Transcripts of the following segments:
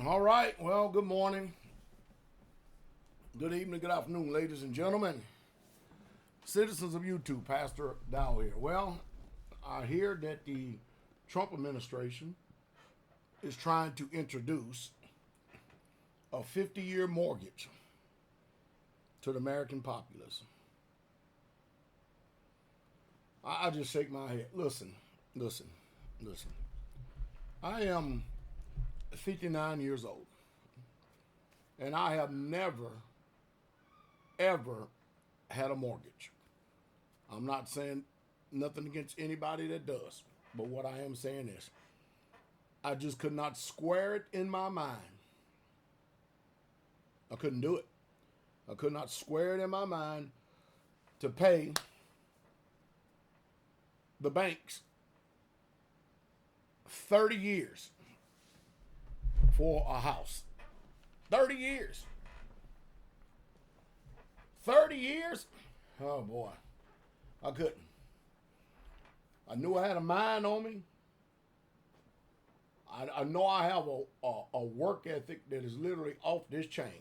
All right. Well, good morning, good evening, good afternoon, ladies and gentlemen, citizens of YouTube. Pastor Dowell here. Well, I hear that the Trump administration is trying to introduce a 50-year mortgage to the American populace. I just shake my head. Listen. I am 59 years old, and I have never, ever had a mortgage. I'm not saying nothing against anybody that does, but what I am saying is I just could not square it in my mind. I couldn't do it. I could not square it in my mind to pay the banks 30 years for a house. 30 years. 30 years? Oh boy. I couldn't. I knew I had a mind on me. I know I have a work ethic that is literally off this chain.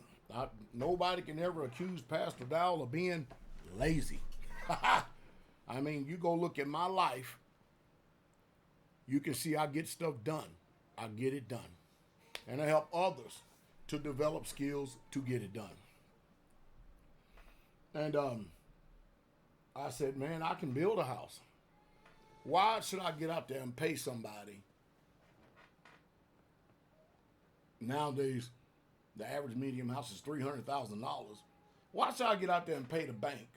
Nobody can ever accuse Pastor Dowell of being lazy. I mean, you go look at my life, you can see I get stuff done. I get it done. And I help others to develop skills to get it done. And I said, man, I can build a house. Why should I get out there and pay somebody? Nowadays, the average medium house is $300,000. Why should I get out there and pay the bank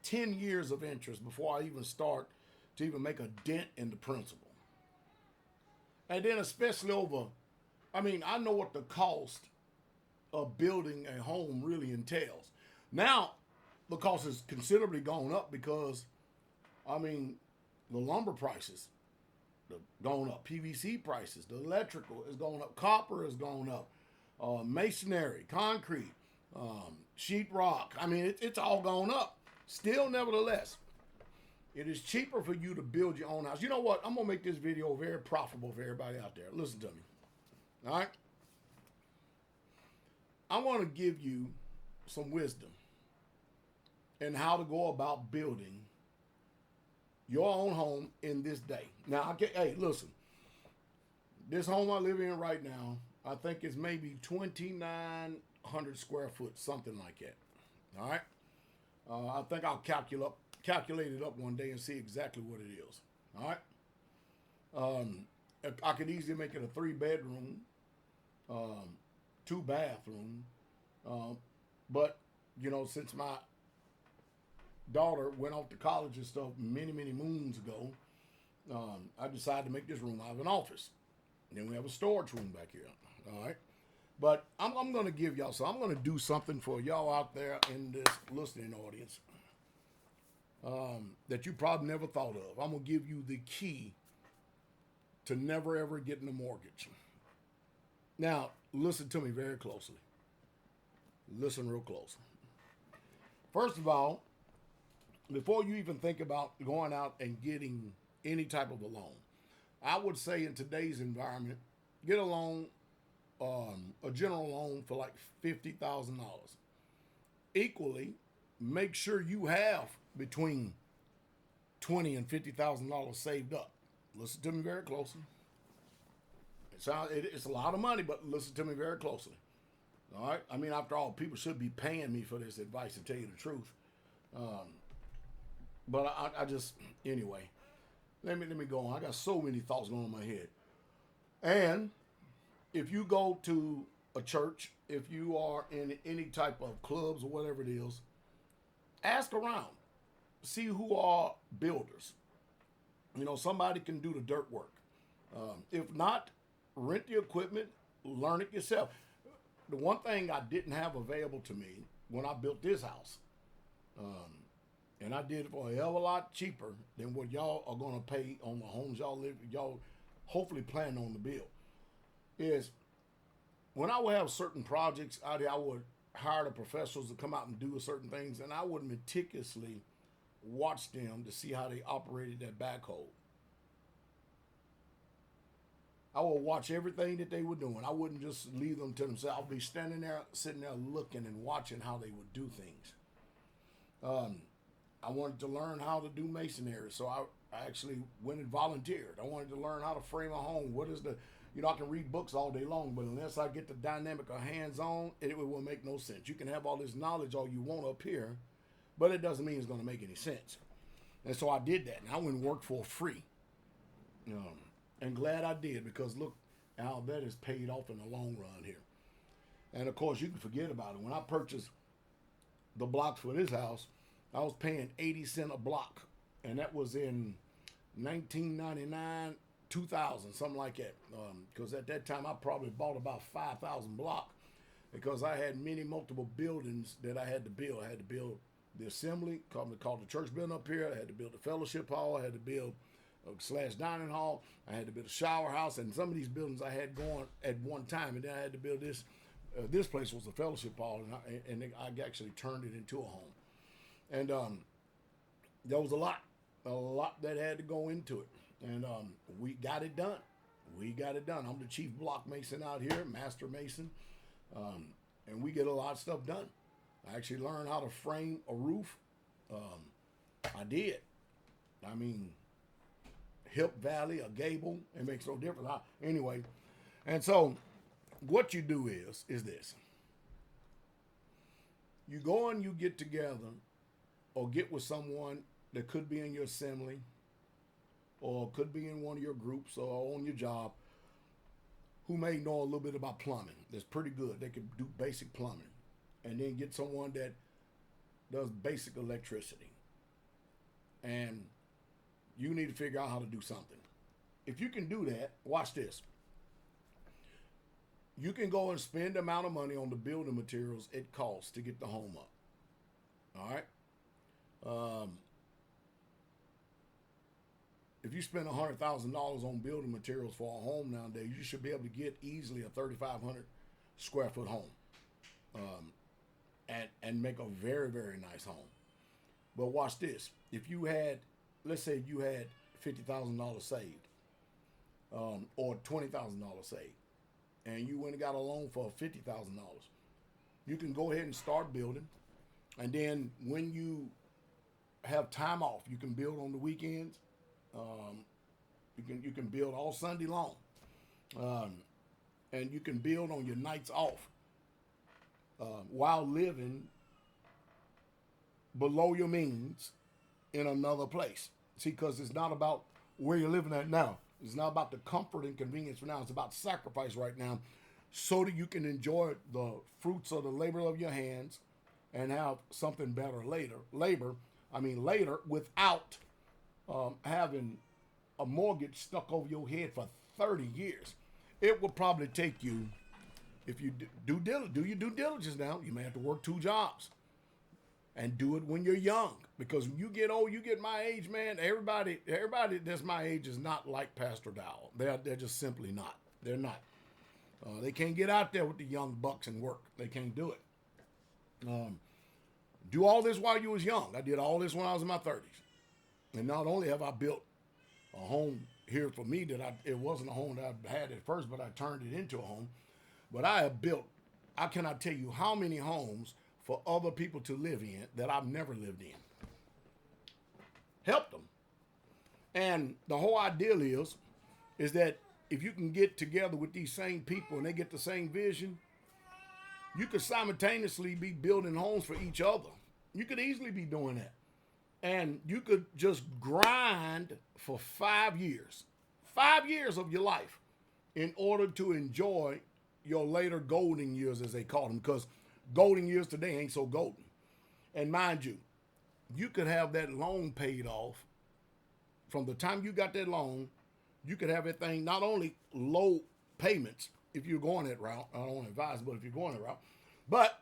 10 years of interest before I even start to even make a dent in the principal? And then especially I know what the cost of building a home really entails. Now, the cost has considerably gone up because, the lumber prices have gone up, PVC prices, the electrical is going up, copper is going up, masonry, concrete, sheetrock. It's all gone up. Still, nevertheless, it is cheaper for you to build your own house. You know what? I'm going to make this video very profitable for everybody out there. Listen to me. All right? I want to give you some wisdom in how to go about building your own home in this day. Now, hey, listen. This home I live in right now, I think it's maybe 2,900 square foot, something like that. All right? I think I'll calculate it up one day and see exactly what it is. All right? I could easily make it a 3-bedroom, 2-bathroom. But, since my daughter went off to college and stuff many moons ago, I decided to make this room out of an office. And then we have a storage room back here. All right? But I'm going to give y'all I'm going to do something for y'all out there in this listening audience that you probably never thought of. I'm going to give you the key to never ever getting a mortgage. Now, listen to me very closely. Listen real close. First of all, before you even think about going out and getting any type of a loan, I would say in today's environment, get a loan, a general loan for like $50,000. Equally, make sure you have between $20,000 and $50,000 saved up. Listen to me very closely. It's a lot of money, but listen to me very closely. All right? After all, people should be paying me for this advice, to tell you the truth. But I just, anyway, let me go on. I got so many thoughts going on in my head. And if you go to a church, if you are in any type of clubs or whatever it is, ask around. See who are builders. Somebody can do the dirt work. If not, rent the equipment, learn it yourself. The one thing I didn't have available to me when I built this house, and I did it for a hell of a lot cheaper than what y'all are going to pay on the homes y'all hopefully plan on to build, is when I would have certain projects out here, I would hire the professionals to come out and do certain things, and I would meticulously watch them to see how they operated that backhoe. I would watch everything that they were doing. I wouldn't just leave them to themselves. I'd be standing there, sitting there looking and watching how they would do things. I wanted to learn how to do masonry, so I actually went and volunteered. I wanted to learn how to frame a home. What is the, I can read books all day long, but unless I get the dynamic of hands-on, it will make no sense. You can have all this knowledge all you want up here, but it doesn't mean it's going to make any sense. And so I did that, and I went and worked for free. And glad I did, because look how that has paid off in the long run here. And of course, you can forget about it. When I purchased the blocks for this house, I was paying 80 cents a block, and that was in 1999, 2000, something like that. Because at that time, I probably bought about 5,000 blocks, because I had multiple buildings that I had to build. I had to build the assembly, called the church building up here. I had to build the fellowship hall. I had to build / dining hall. I had to build a shower house, and some of these buildings I had going at one time, and then I had to build this. This place was a fellowship hall, and I actually turned it into a home. And there was a lot that had to go into it, and we got it done. I'm the chief block mason out here, master mason, and we get a lot of stuff done. I actually learned how to frame a roof. I did. I mean, hip valley, a gable, it makes no difference. Anyway, and so what you do is this. You go and you get together or get with someone that could be in your assembly or could be in one of your groups or on your job who may know a little bit about plumbing. That's pretty good. They can do basic plumbing. And then get someone that does basic electricity. And you need to figure out how to do something. If you can do that, watch this. You can go and spend the amount of money on the building materials it costs to get the home up. All right? If you spend $100,000 on building materials for a home nowadays, you should be able to get easily a 3,500 square foot home. And make a very, very nice home. But watch this. If you had, let's say you had $50,000 saved, or $20,000 saved, and you went and got a loan for $50,000, you can go ahead and start building. And then when you have time off, you can build on the weekends. You can build all Sunday long. And you can build on your nights off. While living below your means in another place. See, because it's not about where you're living at now. It's not about the comfort and convenience for now. It's about sacrifice right now so that you can enjoy the fruits of the labor of your hands and have something better later. Later without having a mortgage stuck over your head for 30 years. It will probably take you, if you do your due diligence now, you may have to work 2 jobs and do it when you're young. Because when you get old, you get my age, man, everybody that's my age is not like Pastor Dowell. They're just simply not. They're not. They can't get out there with the young bucks and work. They can't do it. Do all this while you was young. I did all this when I was in my 30s. And not only have I built a home here for me it wasn't a home that I had at first, but I turned it into a home. But I cannot tell you how many homes for other people to live in that I've never lived in. Helped them. And the whole ideal is that if you can get together with these same people and they get the same vision, you could simultaneously be building homes for each other. You could easily be doing that. And you could just grind for 5 years. 5 years of your life in order to enjoy your later golden years, as they call them, because golden years today ain't so golden. And mind you, you could have that loan paid off from the time you got that loan. You could have that thing not only low payments if you're going that route. I don't want to advise, but if you're going that route, but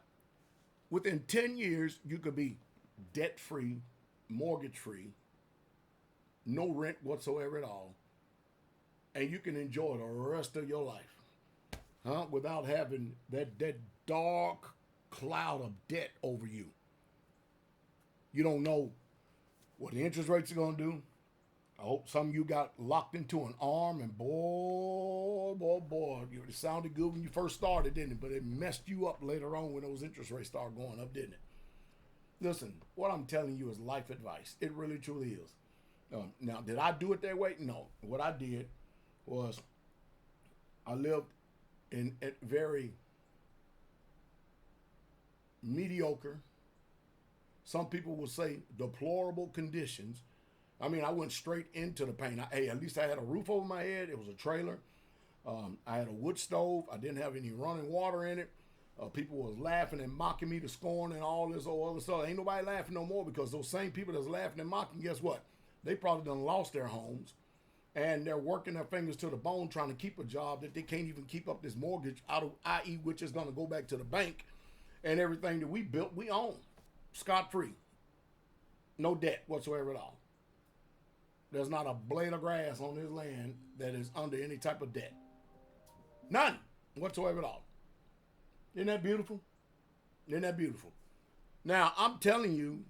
within 10 years, you could be debt-free, mortgage-free, no rent whatsoever at all, and you can enjoy the rest of your life. Without having that dark cloud of debt over you. You don't know what the interest rates are going to do. I hope some of you got locked into an arm, and boy, it sounded good when you first started, didn't it? But it messed you up later on when those interest rates started going up, didn't it? Listen, what I'm telling you is life advice. It really, truly is. Now, did I do it that way? No. What I did was I lived in very mediocre, some people would say deplorable conditions. I mean, I went straight into the pain. Hey, at least I had a roof over my head. It was a trailer. I had a wood stove. I didn't have any running water in it. People was laughing and mocking me to scorn and all this other stuff. Ain't nobody laughing no more, because those same people that's laughing and mocking, guess what? They probably done lost their homes, and they're working their fingers to the bone trying to keep a job that they can't even keep up this mortgage out of, i.e., which is going to go back to the bank, and everything that we built, we own, scot-free, no debt whatsoever at all. There's not a blade of grass on this land that is under any type of debt. None whatsoever at all. Isn't that beautiful? Isn't that beautiful? Now, I'm telling you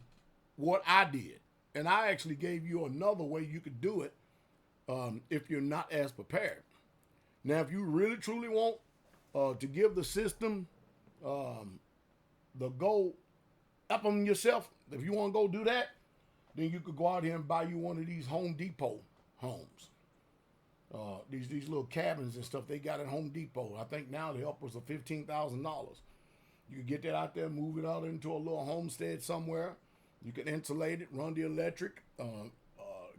what I did. And I actually gave you another way you could do it if you're not as prepared. Now, if you really, truly want to give the system the go up on yourself, if you want to go do that, then you could go out here and buy you one of these Home Depot homes. These little cabins and stuff they got at Home Depot. I think now they're upwards of $15,000. You can get that out there, move it out into a little homestead somewhere. You can insulate it, run the electric,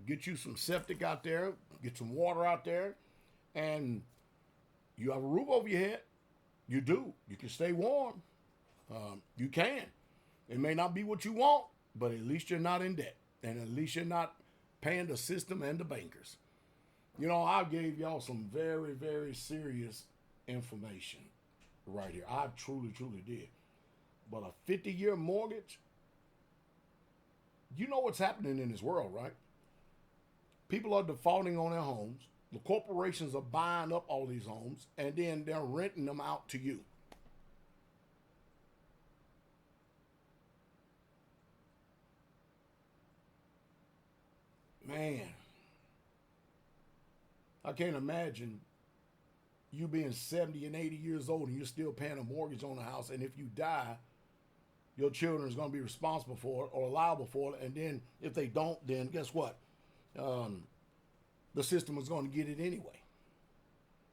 get you some septic out there, get some water out there, and you have a roof over your head. You do. You can stay warm. You can. It may not be what you want, but at least you're not in debt, and at least you're not paying the system and the bankers. You know, I gave y'all some very, very serious information right here. I truly, truly did. But a 50-year mortgage, you know what's happening in this world, right? People are defaulting on their homes. The corporations are buying up all these homes, and then they're renting them out to you. Man, I can't imagine you being 70 and 80 years old and you're still paying a mortgage on the house, and if you die, your children is going to be responsible for it or liable for it, and then if they don't, then guess what? The system is going to get it anyway.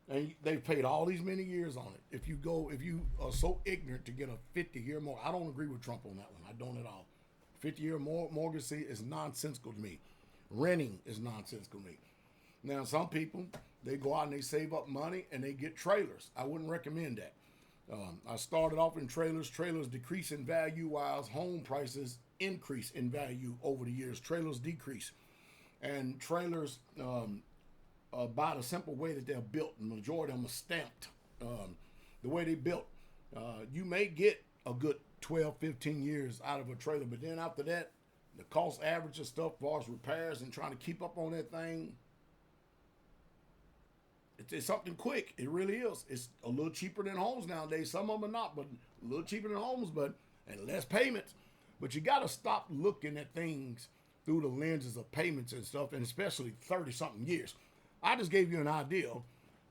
And they've paid all these many years on it. If you are so ignorant to get a 50-year mortgage, I don't agree with Trump on that one. I don't at all. 50-year mortgage is nonsensical to me. Renting is nonsensical to me. Now, some people, they go out and they save up money and they get trailers. I wouldn't recommend that. I started off in trailers. Trailers decrease in value while home prices increase in value over the years. Trailers decrease. And trailers, by the simple way that they're built, the majority of them are stamped. The way they built, you may get a good 12, 15 years out of a trailer, but then after that, the cost average of stuff as far as repairs and trying to keep up on that thing, it's something quick. It really is. It's a little cheaper than homes nowadays. Some of them are not, but a little cheaper than homes, and less payments. But you got to stop looking at things through the lenses of payments and stuff, and especially 30-something years. I just gave you an idea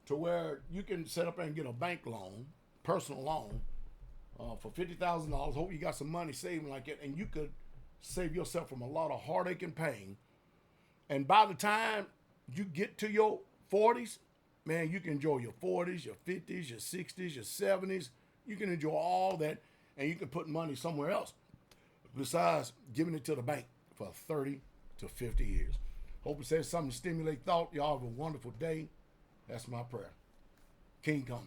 to where you can set up and get a bank loan, personal loan, for $50,000. Hope you got some money saving like that, and you could save yourself from a lot of heartache and pain. And by the time you get to your 40s, man, you can enjoy your 40s, your 50s, your 60s, your 70s. You can enjoy all that, and you can put money somewhere else besides giving it to the bank for 30 to 50 years. Hope it says something to stimulate thought. Y'all have a wonderful day. That's my prayer. King coming.